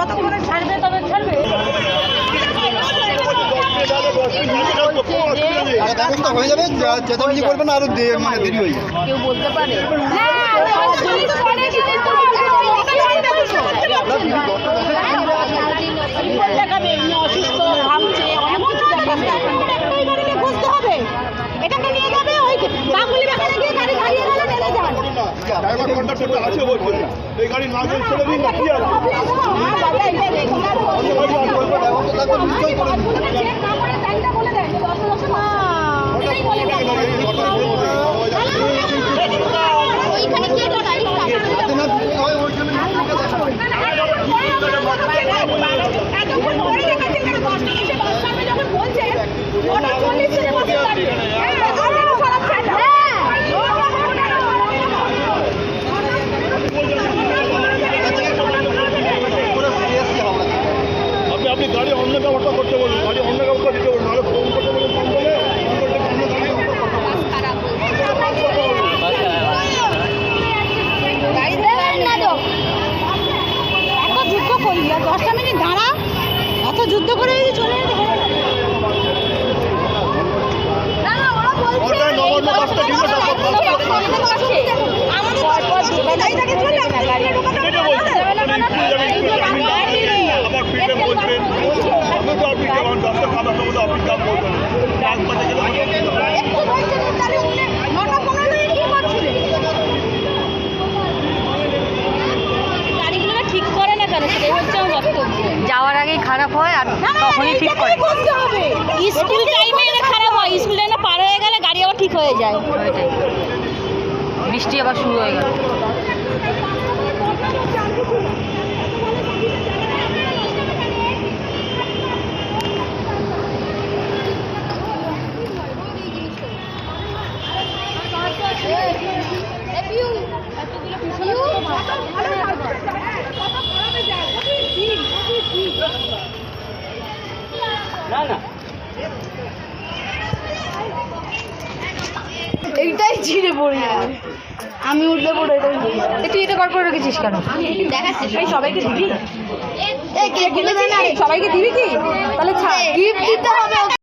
কতক্ষণে ছাড়বে তবে ছাড়বে। ব্যবস্থা হয়ে যাবে, চেঁচামেচি করবে না, আরো মানে দেরি হয়ে যাবে। কেউ বলতে পারে অসুস্থ ভাবছে বুঝতে হবে। এটাকে নিয়ে যাবে ওই বাগুলি বাগানে গিয়ে গাড়ি দাঁড়িয়ে গেলে নেমে যান। এই গাড়ি না চলে দিন না কি আছে আপনি গাড়ি অন্য ব্যবস্থা করতে বলুন, গাড়ি অন্য ব্যবস্থা দিতে বলুন, নাহলে ফোন করতে বলুন, ফোন করলে এত যুদ্ধ করি 10টা মিনিট দাঁড়া, এত যুদ্ধ করে চলে যাওয়ার আগেই খারাপ হয় আর তখনই ঠিক করে। স্কুল টাইমে খারাপ হয়, স্কুল টাইমে পার হয়ে গেলে গাড়ি আবার ঠিক হয়ে যায়। বৃষ্টি আবার শুরু হয়ে গেল। এইটাই ছিঁড়ে পড়ে যাবে, আমি উঠলে পড়ে তুই এটা বার করে রেখেছিস কেন? দেখাচ্ছিস সবাইকে দিবি, সবাইকে দিবি কি? তাহলে গিফট দিতে হবে।